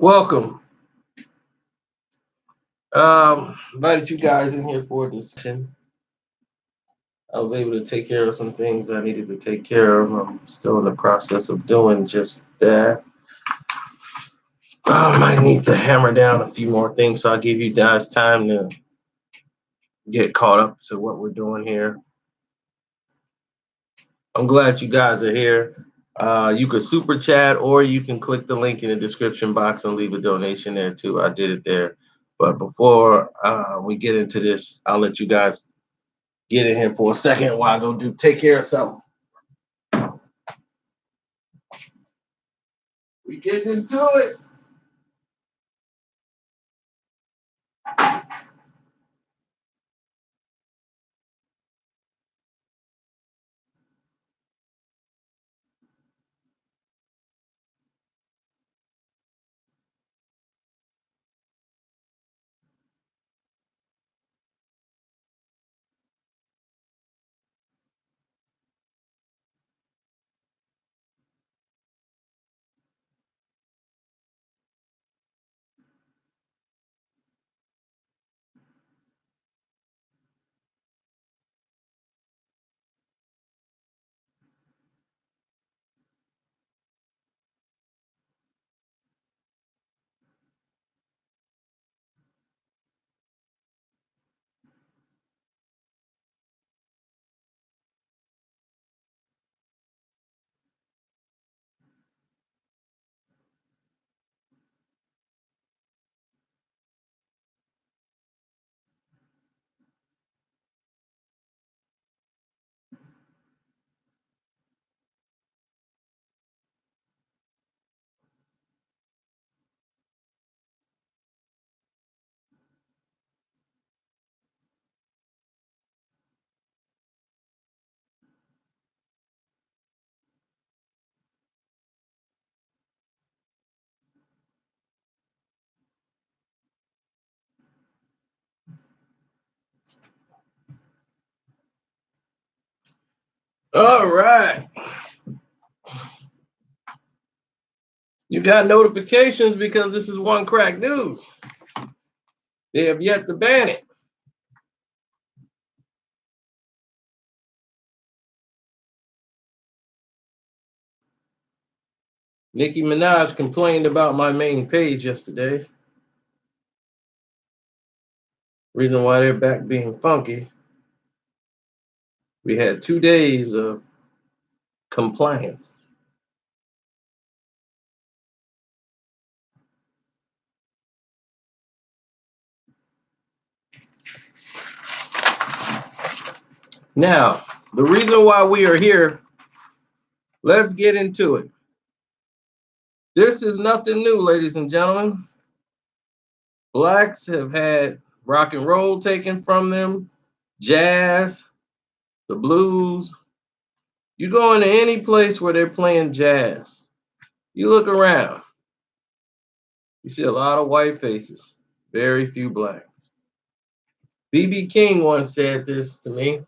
Welcome. Invited you guys in here for a discussion. I was able to take care of some things I needed to take care of. I'm still in the process of doing just that. I might need to hammer down a few more things, so I'll give you guys time to get caught up to what we're doing here. I'm glad you guys are here. You could super chat or you can click the link in the description box and leave a donation there too. I did it there. But before we get into this, I'll let you guys get in here for a second while I go take care of something. We getting into it. All right. You got notifications because this is One Crack News. They have yet to ban it. Nicki Minaj complained about my main page yesterday. Reason why they're back being funky. We had 2 days of compliance. Now, the reason why we are here, let's get into it. This is nothing new, ladies and gentlemen. Blacks have had rock and roll taken from them, jazz, the blues. You go into any place where they're playing jazz, you look around, you see a lot of white faces, very few blacks. B.B. King once said this to me,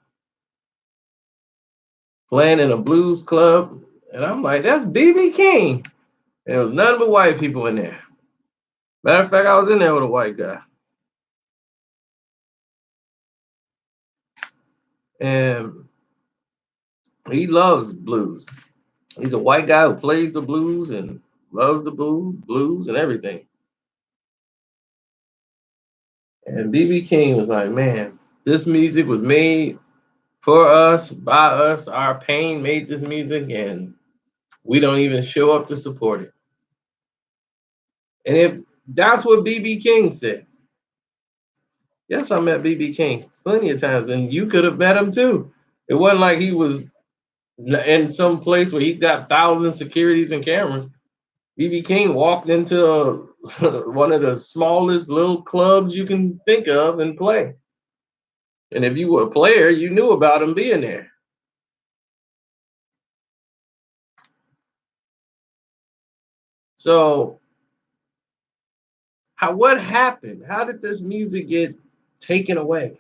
playing in a blues club, and I'm like, that's B.B. King. And there was nothing but white people in there. Matter of fact, I was in there with a white guy. And he loves blues. He's a white guy who plays the blues and loves the blues and everything. And B.B. King was like, man, this music was made for us, by us. Our pain made this music, and we don't even show up to support it. And if that's what B.B. King said. Yes, I met B.B. King plenty of times, and you could have met him too. It wasn't like he was in some place where he got thousands of securities and cameras. B.B. King walked into one of the smallest little clubs you can think of and play. And if you were a player, you knew about him being there. So, what happened? How did this music get taken away?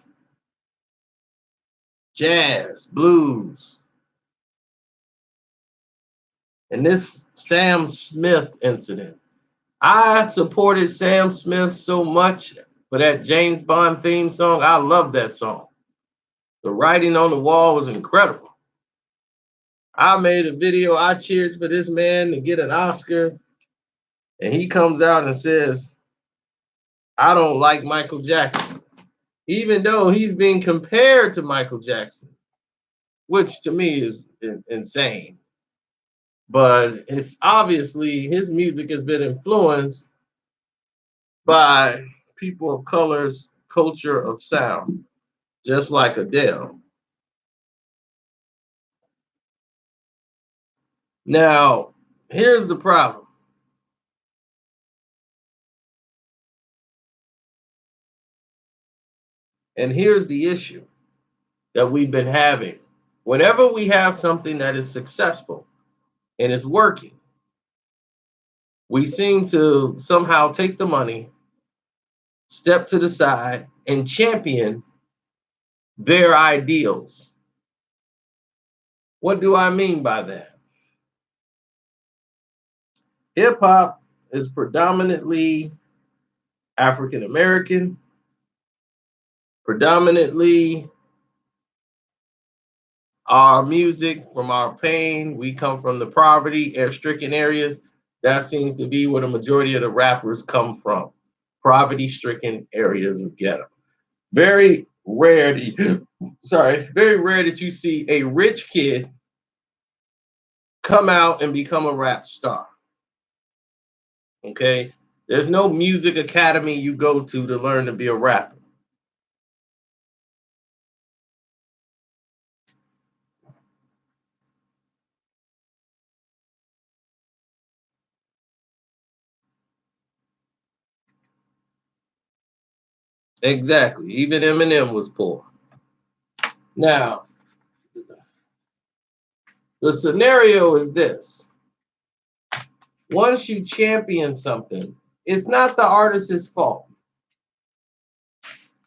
Jazz, blues, and this Sam Smith incident. I supported Sam Smith so much for that James Bond theme song. I love that song. The writing on the wall was incredible. I made a video. I cheered for this man to get an Oscar, and he comes out and says, I don't like Michael Jackson, even though he's being compared to Michael Jackson, which to me is insane. But it's obviously his music has been influenced by people of color's culture of sound, just like Adele. Now, here's the problem, and here's the issue that we've been having. Whenever we have something that is successful and is working, we seem to somehow take the money, step to the side, and champion their ideals. What do I mean by that? Hip hop is predominantly African American, predominantly our music from our pain. We come from the poverty, stricken areas. That seems to be where the majority of the rappers come from. Poverty stricken areas of ghetto. Very rare very rare that you see a rich kid come out and become a rap star. Okay? There's no music academy you go to learn to be a rapper. Exactly. Even Eminem was poor. Now, the scenario is this. Once you champion something, it's not the artist's fault.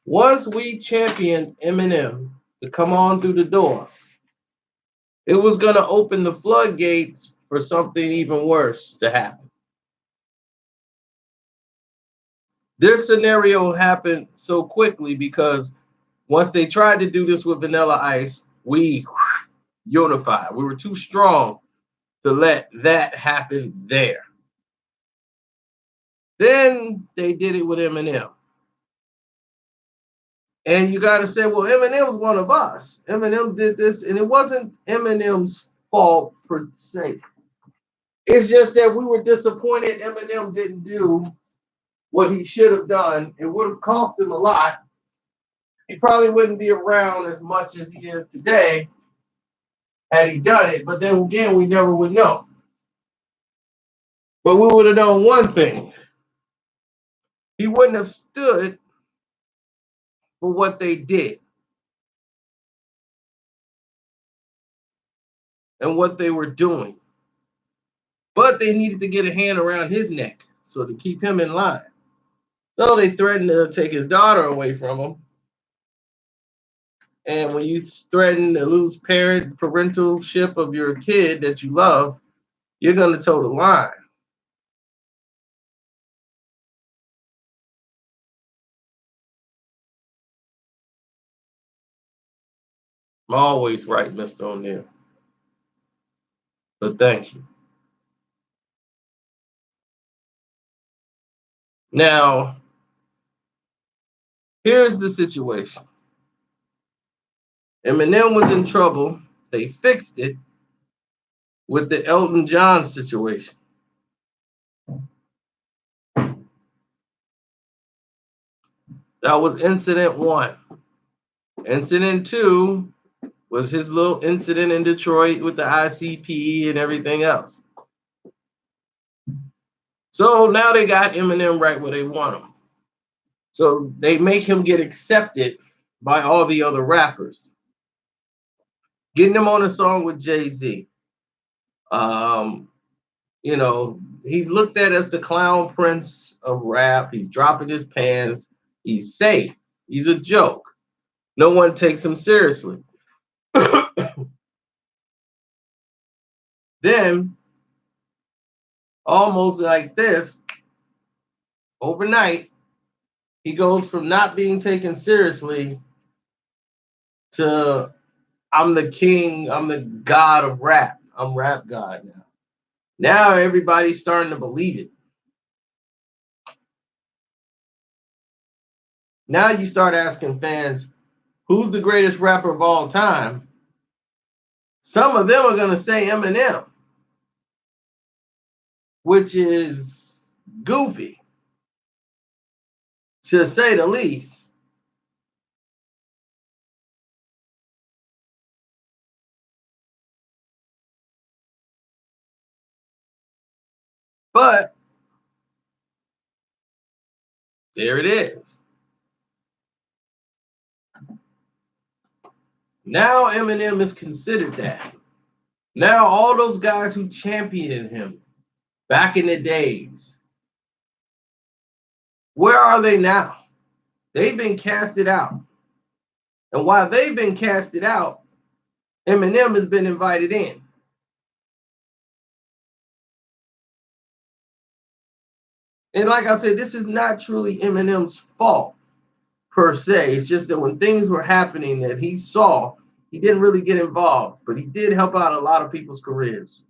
Once we championed Eminem to come on through the door, it was going to open the floodgates for something even worse to happen. This scenario happened so quickly because once they tried to do this with Vanilla Ice, we unified. We were too strong to let that happen there. Then they did it with Eminem. And you got to say, well, Eminem's one of us. Eminem did this, and it wasn't Eminem's fault per se. It's just that we were disappointed Eminem didn't do what he should have done. It would have cost him a lot. He probably wouldn't be around as much as he is today had he done it. But then again, we never would know. But we would have known one thing. He wouldn't have stood for what they did and what they were doing. But they needed to get a hand around his neck so to keep him in line. So they threatened to take his daughter away from him. And when you threaten to lose parentalship of your kid that you love, you're going to toe the line. I'm always right, Mr. O'Neill. But thank you. Now, here's the situation. Eminem was in trouble. They fixed it with the Elton John situation. That was incident one. Incident two was his little incident in Detroit with the ICP and everything else. So now they got Eminem right where they want him. So they make him get accepted by all the other rappers. Getting him on a song with Jay-Z. You know, he's looked at as the clown prince of rap. He's dropping his pants. He's safe. He's a joke. No one takes him seriously. Then, almost like this, overnight, he goes from not being taken seriously to I'm the king, I'm the god of rap. I'm rap god now. Now everybody's starting to believe it. Now you start asking fans, who's the greatest rapper of all time? Some of them are going to say Eminem, which is goofy, to say the least. But there it is. Now Eminem is considered that. Now all those guys who championed him back in the days, where are they now? They've been casted out. And while they've been casted out, Eminem has been invited in. And like I said, this is not truly Eminem's fault per se. It's just that when things were happening that he saw, he didn't really get involved, but he did help out a lot of people's careers.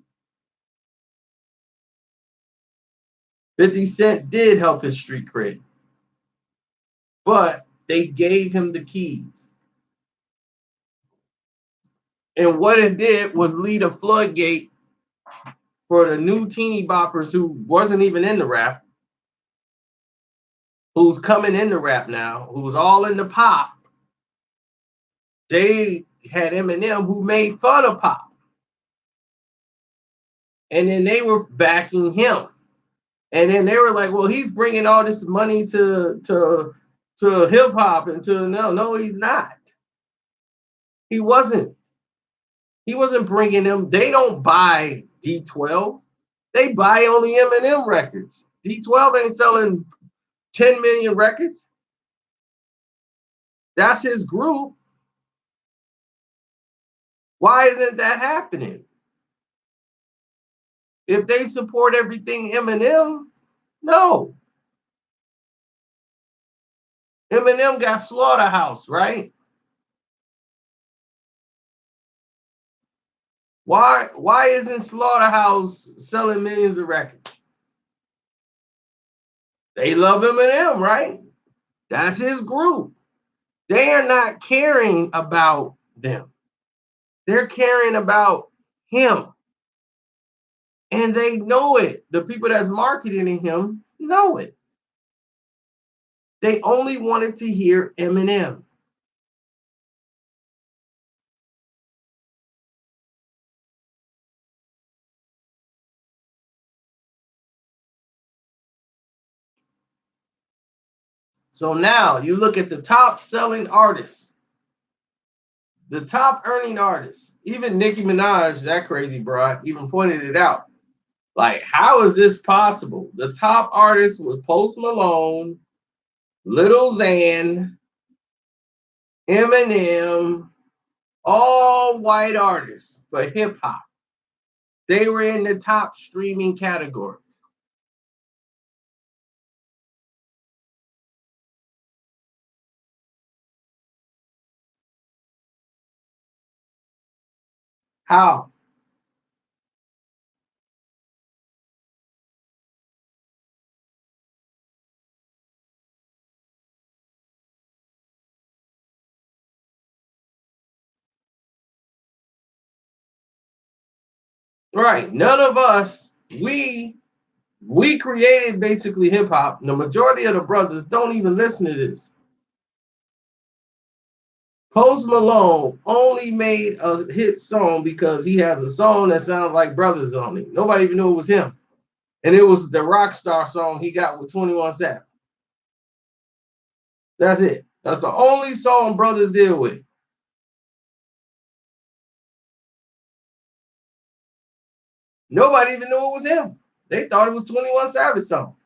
50 Cent did help his street cred, but they gave him the keys. And what it did was lead a floodgate for the new teeny boppers who wasn't even in the rap, who's coming into rap now, who's all into pop. They had Eminem who made fun of pop. And then they were backing him. And then they were like, well, he's bringing all this money to hip hop and to no, he's not. He wasn't. He wasn't bringing them. They don't buy D12. They buy only Eminem records. D12 ain't selling 10 million records. That's his group. Why isn't that happening? If they support everything Eminem, no. Eminem got Slaughterhouse, right? Why isn't Slaughterhouse selling millions of records? They love Eminem, right? That's his group. They are not caring about them. They're caring about him. And they know it. The people that's marketing him know it. They only wanted to hear Eminem. So now you look at the top selling artists, the top earning artists, even Nicki Minaj, that crazy broad, even pointed it out. Like, how is this possible? The top artist was Post Malone, Lil Xan, Eminem, all white artists for hip hop. They were in the top streaming categories. How? Right. None of us, we created basically hip hop. The majority of the brothers don't even listen to this. Post Malone only made a hit song because he has a song that sounded like Brothers on it. Nobody even knew it was him. And it was the Rockstar song he got with 21 Savage. That's it. That's the only song Brothers deal with. Nobody even knew it was him. They thought it was 21 Savage song.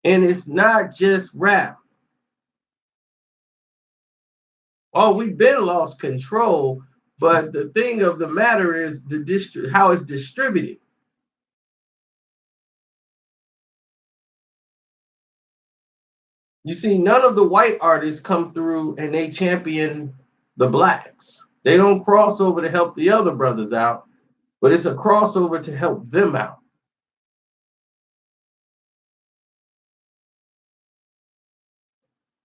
And it's not just rap. Oh, we've been lost control, but the thing of the matter is how it's distributed. You see, none of the white artists come through and they champion the blacks. They don't cross over to help the other brothers out, but it's a crossover to help them out.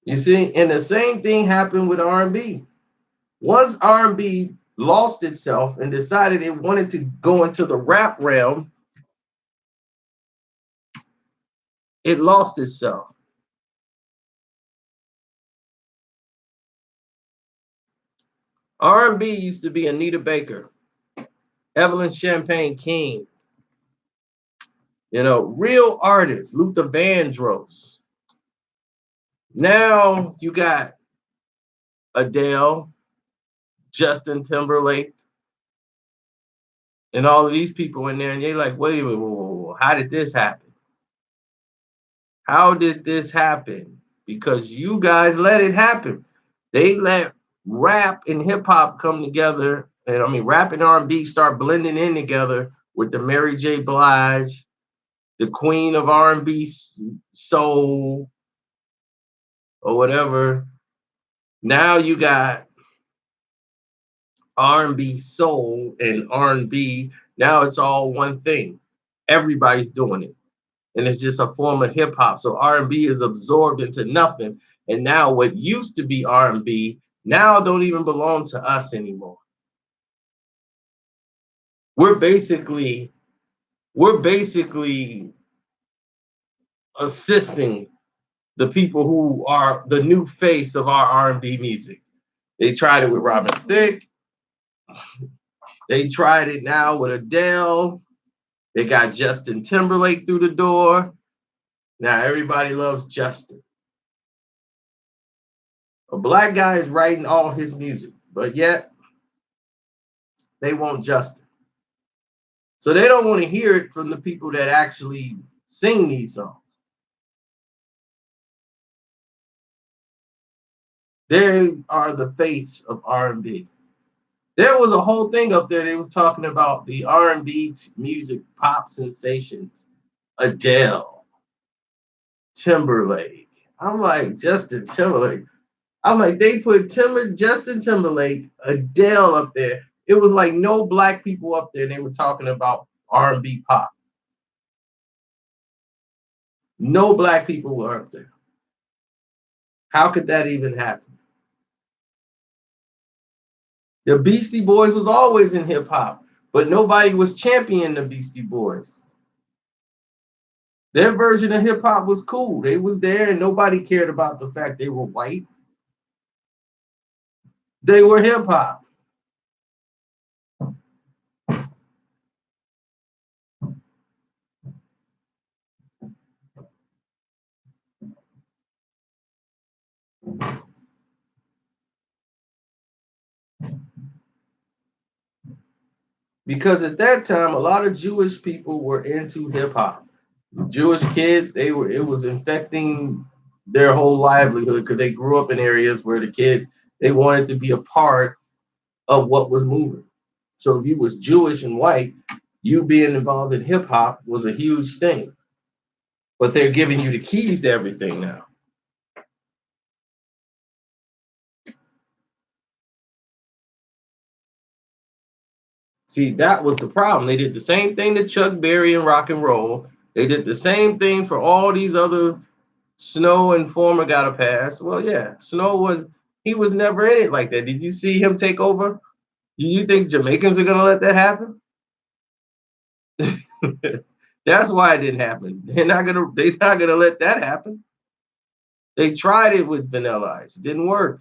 You see, and the same thing happened with R&B. Once R&B lost itself and decided it wanted to go into the rap realm, it lost itself. R&B used to be Anita Baker, Evelyn Champagne King, real artists, Luther Vandross. Now you got Adele, Justin Timberlake, and all of these people in there, and you're like, wait a minute, whoa, how did this happen? How did this happen? Because you guys let it happen. They let rap and hip hop come together, and I mean rap and R&B start blending in together with the Mary J. Blige, the queen of R&B soul, or whatever. Now you got R&B soul and R&B. Now it's all one thing. Everybody's doing it, and it's just a form of hip hop. So R&B is absorbed into nothing, and now what used to be R&B now don't even belong to us anymore. We're basically assisting the people who are the new face of our R&B music. They tried it with Robin Thicke. They tried it now with Adele. They got Justin Timberlake through the door. Now everybody loves Justin. A black guy is writing all his music, but yet they want Justin. So they don't want to hear it from the people that actually sing these songs. They are the face of R&B. There was a whole thing up there. They was talking about the R&B music pop sensations. Adele, Timberlake. I'm like, Justin Timberlake. I'm like, they put Justin Timberlake, Adele up there. It was like no black people up there. They were talking about R&B pop. No black people were up there. How could that even happen? The Beastie Boys was always in hip hop, but nobody was championing the Beastie Boys. Their version of hip hop was cool. They was there and nobody cared about the fact they were white. They were hip hop. Because at that time, a lot of Jewish people were into hip hop. Jewish kids, it was infecting their whole livelihood because they grew up in areas where the kids, they wanted to be a part of what was moving. So if you was Jewish and white, you being involved in hip hop was a huge thing. But they're giving you the keys to everything now. See, that was the problem. They did the same thing to Chuck Berry and rock and roll. They did the same thing for all these other. Snow and Former got a pass. Well, yeah, he was never in it like that. Did you see him take over? Do you think Jamaicans are gonna let that happen? That's why it didn't happen. They're not gonna let that happen. They tried it with Vanilla Ice. It didn't work.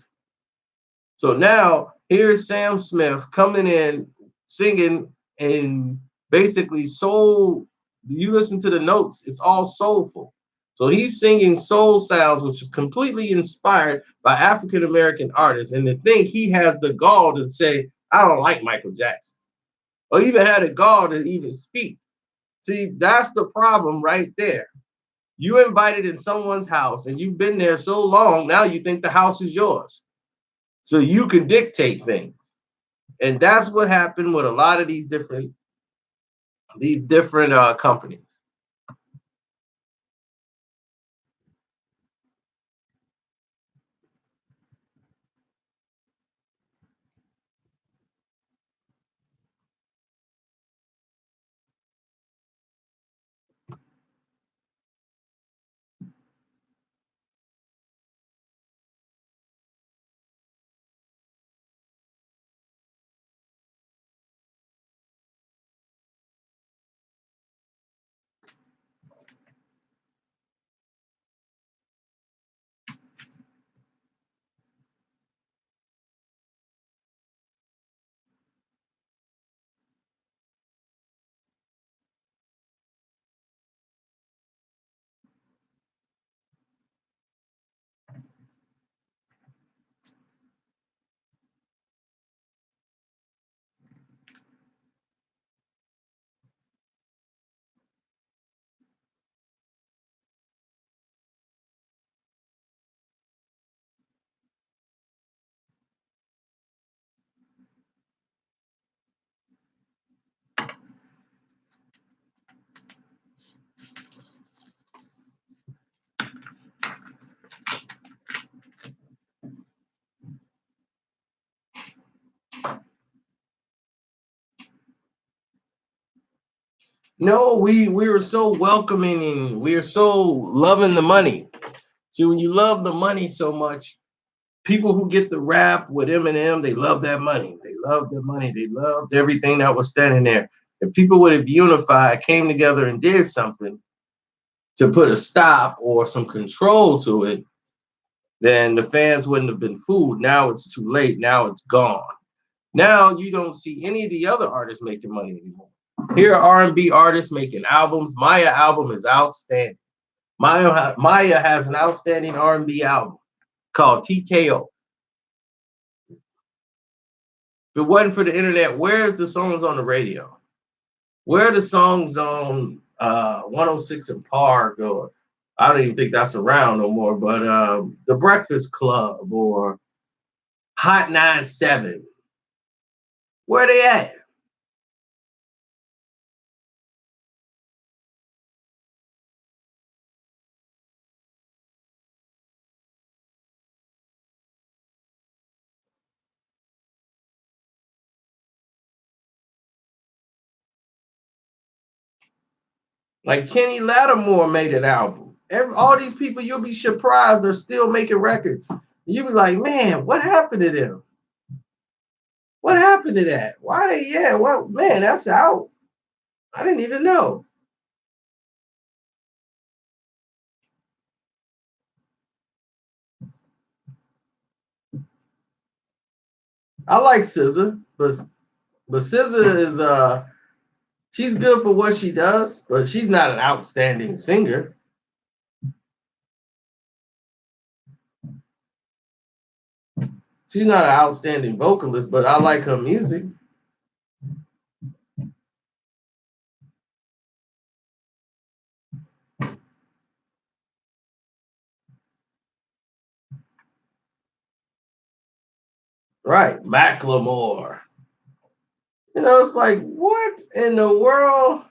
So now here's Sam Smith coming in singing and basically soul. You listen to the notes, it's all soulful. So he's singing soul sounds, which is completely inspired by African American artists. And to think he has the gall to say, I don't like Michael Jackson, or even had a gall to even speak. See, that's the problem right there. You invited in someone's house and you've been there so long, now you think the house is yours. So you can dictate things. And that's what happened with a lot of these different companies. No, we were so welcoming and we are so loving the money. See, when you love the money so much, people who get the rap with Eminem, they love that money. They love the money. They loved everything that was standing there. If people would have unified, came together and did something to put a stop or some control to it, then the fans wouldn't have been fooled. Now it's too late. Now it's gone. Now you don't see any of the other artists making money anymore. Here are R&B artists making albums. Maya album is outstanding. Maya has an outstanding R&B album called TKO. If it wasn't for the internet, where's the songs on the radio? Where are the songs on 106 and Park, or I don't even think that's around no more, but The Breakfast Club or Hot 97? Where they at? Like Kenny Lattimore made an album. All these people, you'll be surprised they're still making records. You'll be like, man, what happened to them? What happened to that? Why they, yeah, well, man, that's out. I didn't even know. I like SZA, but SZA is she's good for what she does, but she's not an outstanding singer. She's not an outstanding vocalist, but I like her music. Right, Macklemore. You know, it's like, what in the world?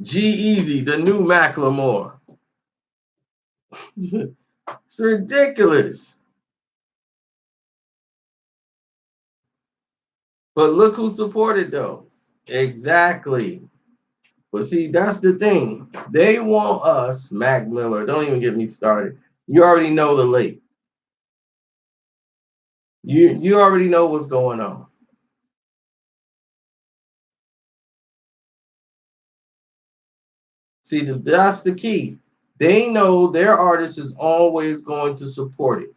G Easy, the new Macklemore. It's ridiculous. But look who supported though. Exactly. But see, that's the thing. They want us, Mac Miller. Don't even get me started. You already know the late. You already know what's going on. See, that's the key. They know their artist is always going to support it.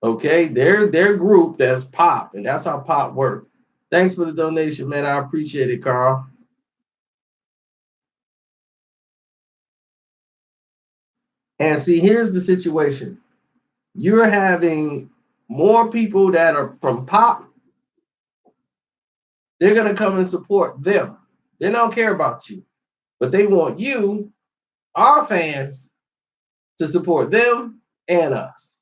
Okay, their group that's pop, and that's how pop works. Thanks for the donation, man. I appreciate it, Carl. And see, here's the situation. You're having more people that are from pop, they're gonna come and support them. They don't care about you, but they want you, our fans, to support them and us.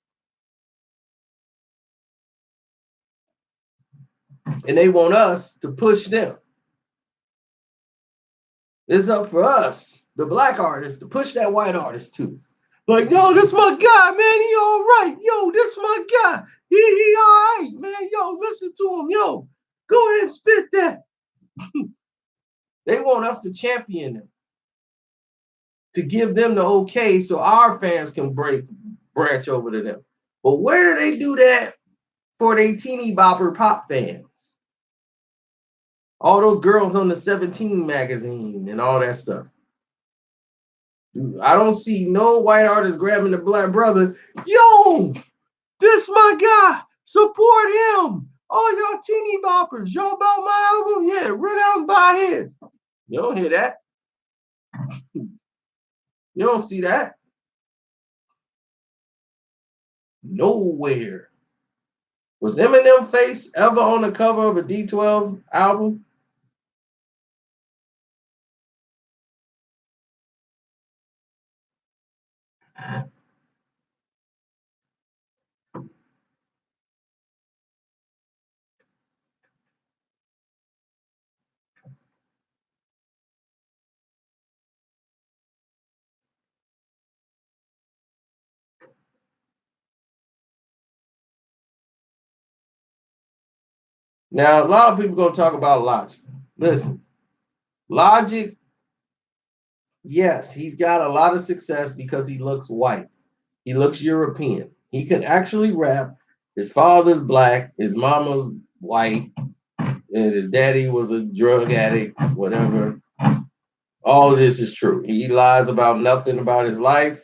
And they want us to push them. It's up for us, the black artists, to push that white artist too. Like, yo, this my guy, man. He all right. Yo, this my guy. He all right, man. Yo, listen to him. Yo, go ahead and spit that. They want us to champion them, to give them the okay so our fans can branch over to them. But where do they do that for they teeny bopper pop fans? All those girls on the 17 magazine and all that stuff. I don't see no white artist grabbing the black brother. Yo, this my guy. Support him. All y'all teeny boppers. Y'all about my album? Yeah, run out and buy his. You don't hear that. You don't see that. Nowhere. Was Eminem face ever on the cover of a D12 album? Now, a lot of people gonna talk about Logic. Listen, Logic, yes, he's got a lot of success because he looks white. He looks European. He can actually rap. His father's black, his mama's white, and his daddy was a drug addict, whatever. All this is true. He lies about nothing about his life.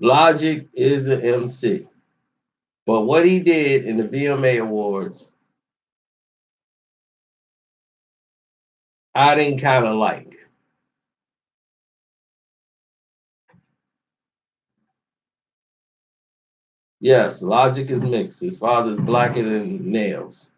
Logic is an MC. But what he did in the VMA Awards, I didn't kind of like. Yes, Logic is mixed. His father's blacker than nails.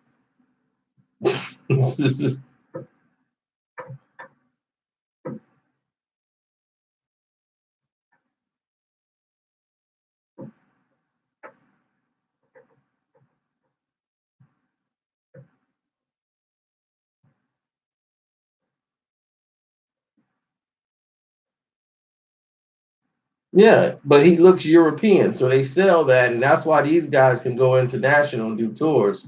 Yeah, but he looks European, so they sell that, and that's why these guys can go international and do tours,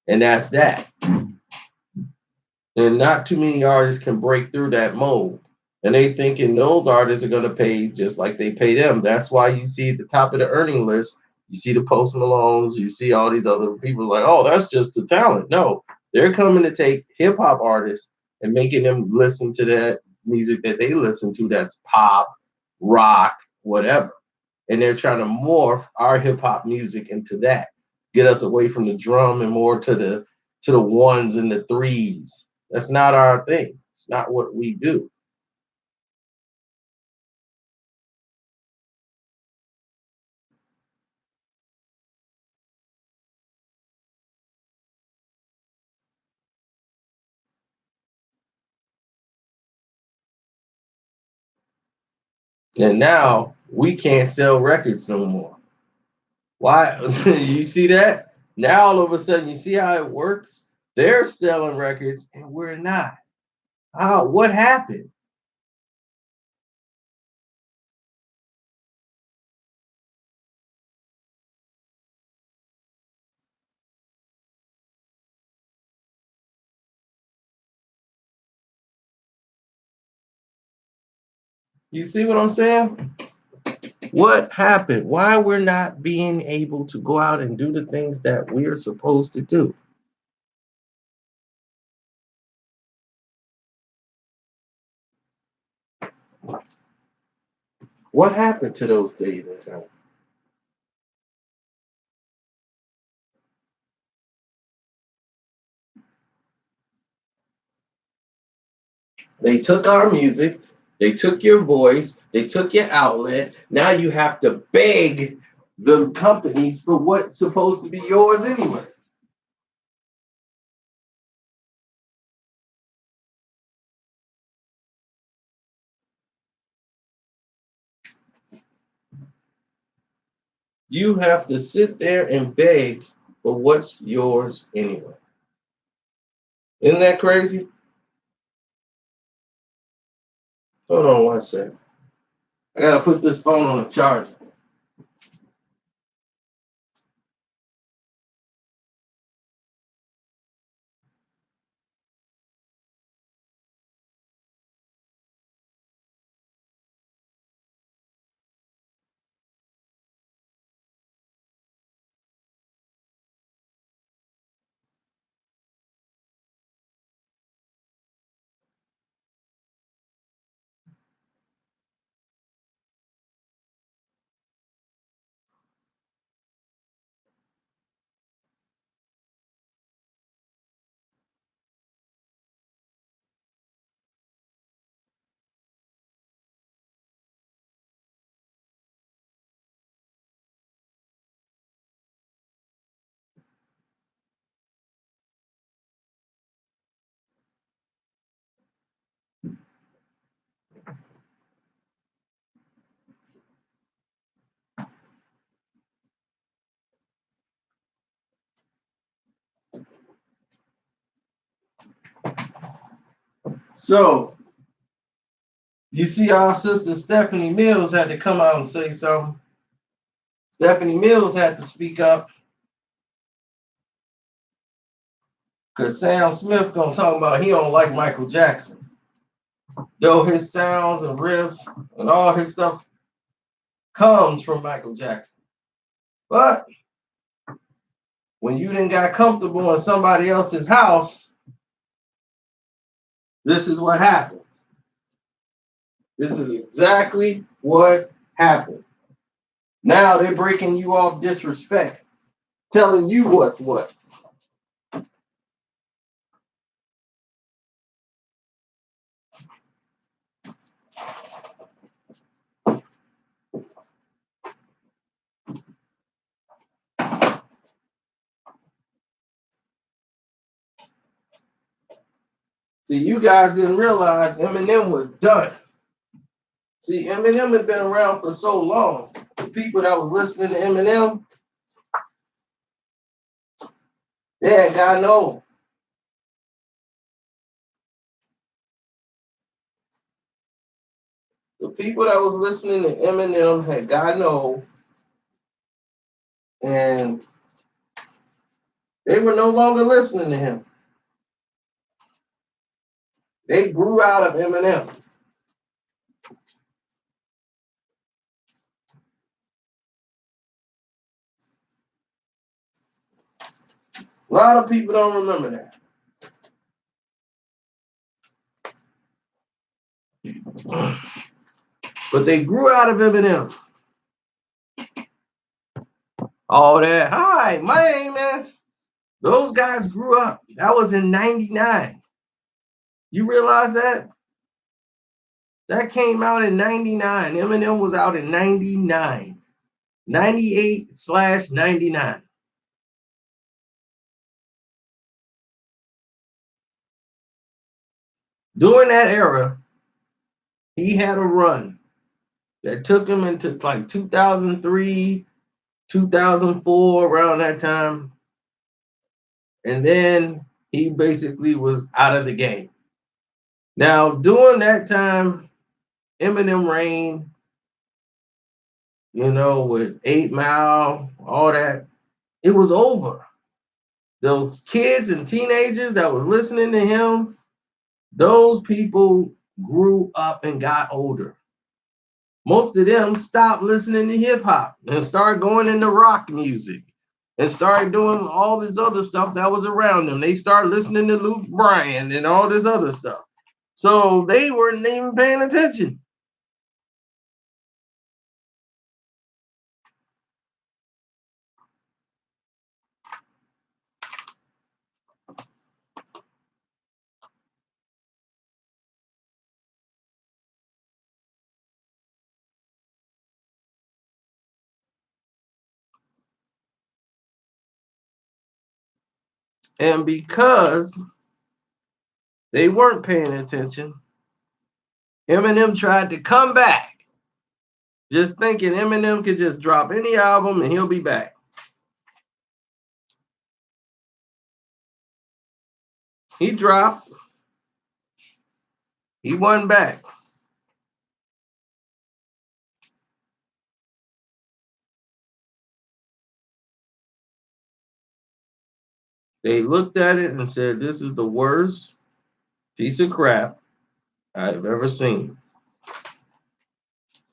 and that's that. And not too many artists can break through that mold. And they thinking those artists are gonna pay just like they pay them. That's why you see at the top of the earning list, you see the Post Malones, you see all these other people like, oh, that's just the talent. No, they're coming to take hip hop artists and making them listen to that music that they listen to that's pop, rock, whatever. And they're trying to morph our hip hop music into that. Get us away from the drum and more to the ones and the threes. That's not our thing. It's not what we do. And now we can't sell records no more. Why? You see that? Now all of a sudden you see how it works? They're selling records and we're not. How? What happened? You see what I'm saying? What happened? Why we're not being able to go out and do the things that we're supposed to do? What happened to those days and times? They took our music, they took your voice, they took your outlet. Now you have to beg the companies for what's supposed to be yours anyway. You have to sit there and beg for what's yours anyway. Isn't that crazy? Hold on one second. I gotta put this phone on a charger. So you see our sister Stephanie Mills had to come out and say something. Stephanie Mills had to speak up because Sam Smith gonna talk about he don't like Michael Jackson. Though his sounds and riffs and all his stuff comes from Michael Jackson. But when you didn't got comfortable in somebody else's house, this is what happens. This is exactly what happens. Now they're breaking you off disrespect, telling you what's what. See, you guys didn't realize Eminem was done. See, Eminem had been around for so long. The people that was listening to Eminem, they had gotten old. The people that was listening to Eminem had gotten old, and they were no longer listening to him. They grew out of Eminem. A lot of people don't remember that. But they grew out of Eminem. All that, hi, my name is. Those guys grew up. That was in 99. You realize that? That came out in 99. Eminem was out in 99. 98/99. During that era, he had a run that took him into like 2003, 2004, around that time. And then he basically was out of the game. Now, during that time, Eminem reign, with 8 Mile, all that, it was over. Those kids and teenagers that was listening to him, those people grew up and got older. Most of them stopped listening to hip hop and started going into rock music and started doing all this other stuff that was around them. They started listening to Luke Bryan and all this other stuff. So they weren't even paying attention. And because they weren't paying attention, Eminem tried to come back, just thinking Eminem could just drop any album and he'll be back. He dropped, he wasn't back. They looked at it and said, "This is the worst piece of crap I've ever seen."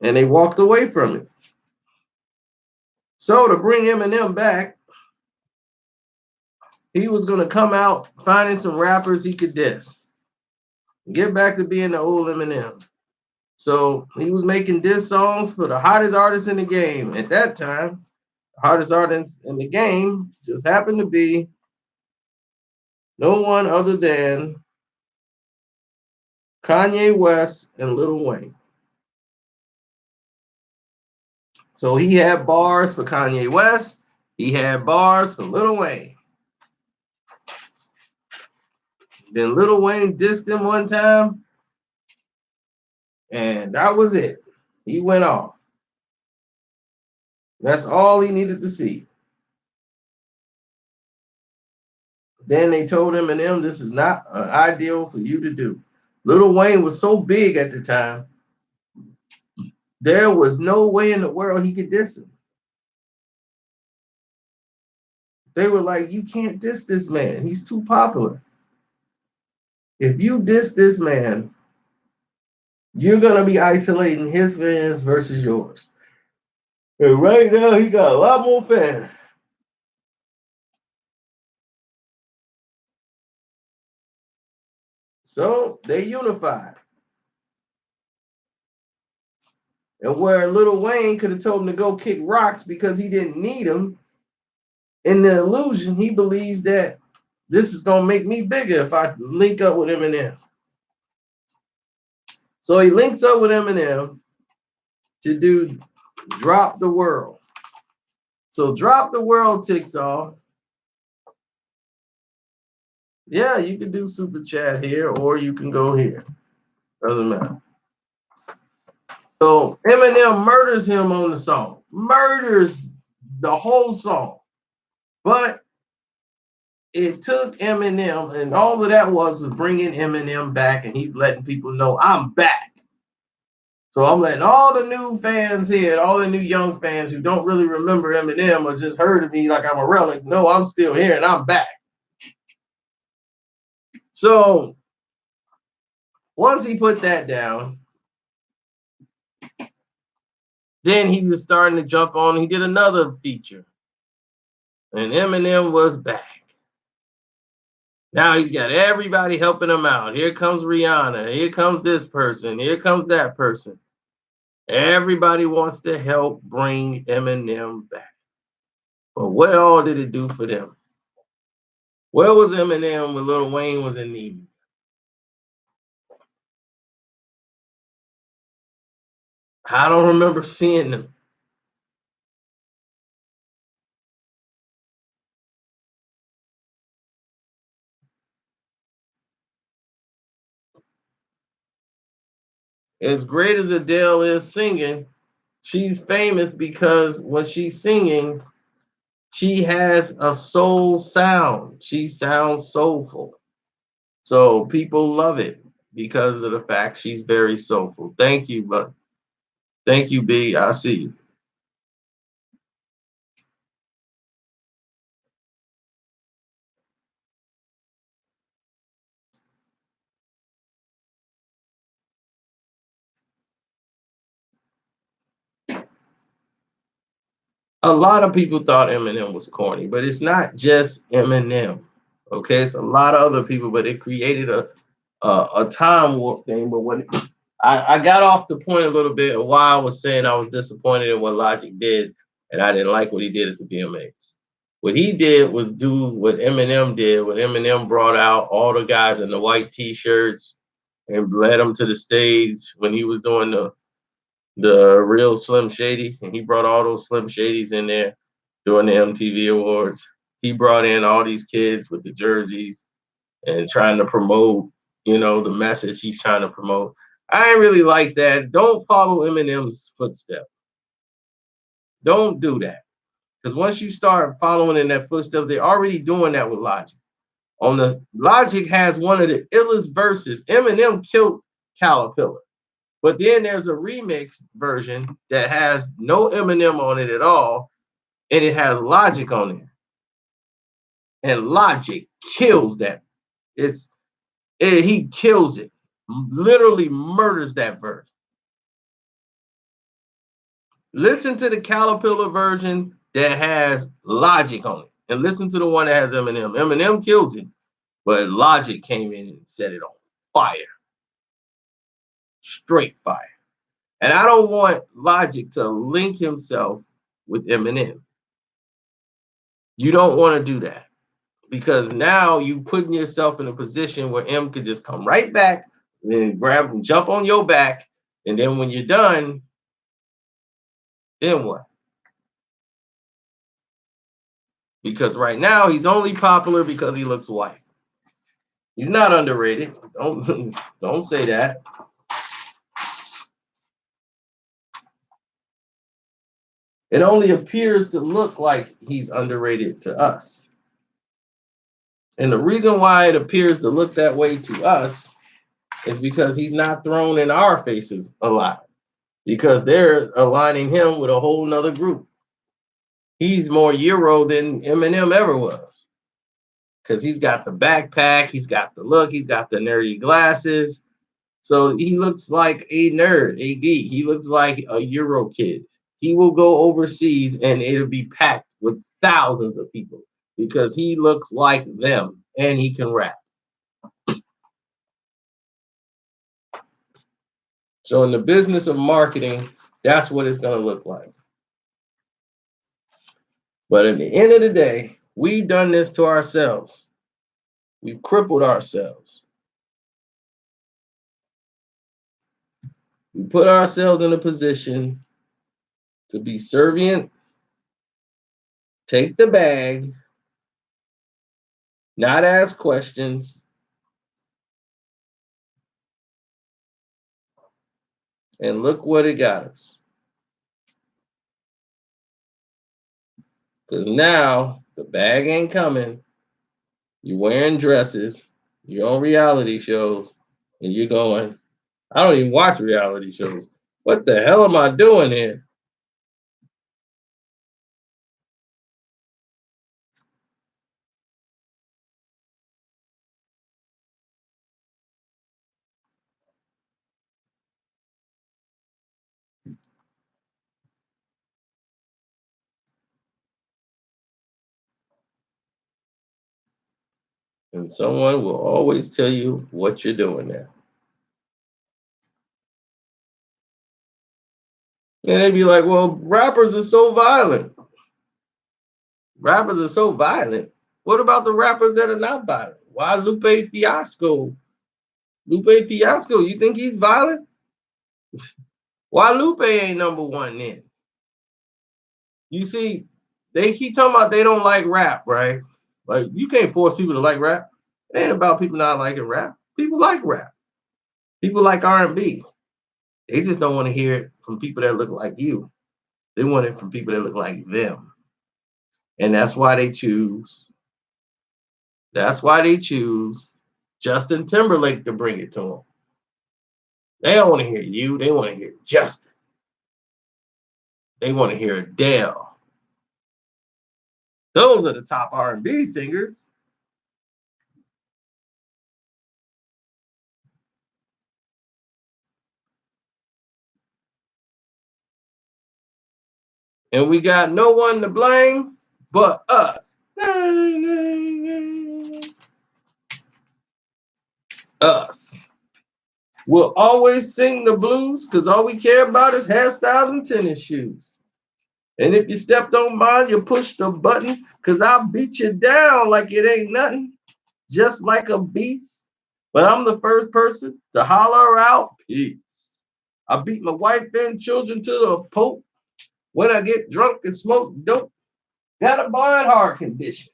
And they walked away from it. So to bring Eminem back, he was going to come out finding some rappers he could diss. Get back to being the old Eminem. So he was making diss songs for the hottest artists in the game. At that time, the hottest artists in the game just happened to be no one other than Kanye West and Lil Wayne. So he had bars for Kanye West. He had bars for Lil Wayne. Then Lil Wayne dissed him one time, and that was it. He went off. That's all he needed to see. Then they told Eminem, "This is not ideal for you to do." Lil Wayne was so big at the time, there was no way in the world he could diss him. They were like, "You can't diss this man. He's too popular. If you diss this man, you're going to be isolating his fans versus yours." And right now, he got a lot more fans. So they unified. And where Lil Wayne could have told him to go kick rocks because he didn't need him, in the illusion, he believes that this is going to make me bigger if I link up with Eminem. So he links up with Eminem to do Drop the World. So Drop the World ticks off. Yeah, you can do super chat here or you can go here. Doesn't matter. So Eminem murders him on the song. Murders the whole song. But it took Eminem, and all of that was bringing Eminem back, and he's letting people know, "I'm back." So I'm letting all the new fans here, all the new young fans who don't really remember Eminem or just heard of me like I'm a relic, know I'm still here and I'm back. So once he put that down, then he was starting to jump on. He did another feature, and Eminem was back. Now he's got everybody helping him out. Here comes Rihanna. Here comes this person. Here comes that person. Everybody wants to help bring Eminem back. But what all did it do for them? Where was Eminem when Lil Wayne was in need? I don't remember seeing them. As great as Adele is singing, she's famous because when she's singing, she has a soul sound. She sounds soulful. So people love it because of the fact she's very soulful. Thank you, but thank you, B. I see you. A lot of people thought Eminem was corny, but it's not just Eminem. Okay, it's a lot of other people, but it created a time warp thing. But when I got off the point a little bit of why I was saying I was disappointed in what Logic did, and I didn't like what he did at the VMAs. What he did was do what Eminem did. When Eminem brought out all the guys in the white T-shirts and led them to the stage when he was doing the real Slim Shady, and he brought all those Slim Shadys in there during the MTV Awards. he brought in all these kids with the jerseys and trying to promote, the message he's trying to promote. I ain't really like that. Don't follow Eminem's footsteps. Don't do that. Because once you start following in that footsteps, they're already doing that with Logic. On the Logic has one of the illest verses. Eminem killed Caterpillar. But then there's a remix version that has no Eminem on it at all, and it has Logic on it. And Logic kills that. He kills it. Literally murders that verse. Listen to the Caterpillar version that has Logic on it, and listen to the one that has Eminem. Eminem kills it, but Logic came in and set it on fire. Straight fire. And I don't want Logic to link himself with Eminem. You don't want to do that, because now you putting yourself in a position where M could just come right back and grab and jump on your back, and then when you're done, then what? Because right now he's only popular because he looks white. He's not underrated. Don't say that. It only appears to look like he's underrated to us. And the reason why it appears to look that way to us is because he's not thrown in our faces a lot. Because they're aligning him with a whole nother group. He's more Euro than Eminem ever was. Because he's got the backpack, he's got the look, he's got the nerdy glasses. So he looks like a nerd, AD. He looks like a Euro kid. He will go overseas and it'll be packed with thousands of people because he looks like them and he can rap. So in the business of marketing, that's what it's going to look like. But at the end of the day, we've done this to ourselves. We've crippled ourselves. We put ourselves in a position to be servient, take the bag, not ask questions, and look what it got us. Because now the bag ain't coming. You're wearing dresses, you're on reality shows, and you're going, I don't even watch reality shows. What the hell am I doing here? And someone will always tell you what you're doing now. And they'd be like, well, rappers are so violent. Rappers are so violent. What about the rappers that are not violent? Why Lupe Fiasco? Lupe Fiasco, you think he's violent? Why Lupe ain't number one then? You see, they keep talking about they don't like rap, right? Like, you can't force people to like rap. It ain't about people not liking rap. People like rap. People like R&B. They just don't want to hear it from people that look like you. They want it from people that look like them. And that's why they choose. That's why they choose Justin Timberlake to bring it to them. They don't want to hear you. They want to hear Justin. They want to hear Adele. Those are the top R&B singers. And we got no one to blame but us. Us. We'll always sing the blues because all we care about is hairstyles and tennis shoes. And if you stepped on mine, you push the button because I'll beat you down like it ain't nothing, just like a beast. But I'm the first person to holler out peace. I beat my wife and children to the Pope when I get drunk and smoke dope. Got a blind heart condition.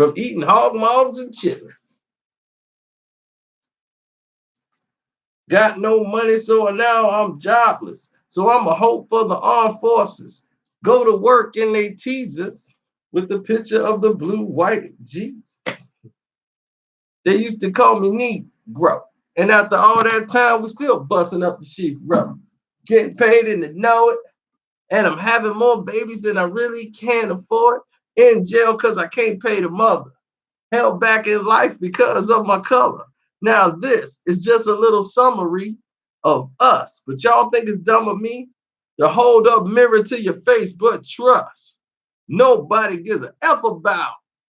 from eating hog maws and chitlins. Got no money, so now I'm jobless. So I'm a hope for the armed forces. Go to work and they tease us with the picture of the blue, white Jesus. They used to call me Negro. And after all that time, we still busting up the sheep, bro. Getting paid and to know it. And I'm having more babies than I really can afford. In jail because I can't pay the mother. Held back in life because of my color. Now this is just a little summary of us. But y'all think it's dumb of me to hold up mirror to your face, but trust. Nobody gives a F about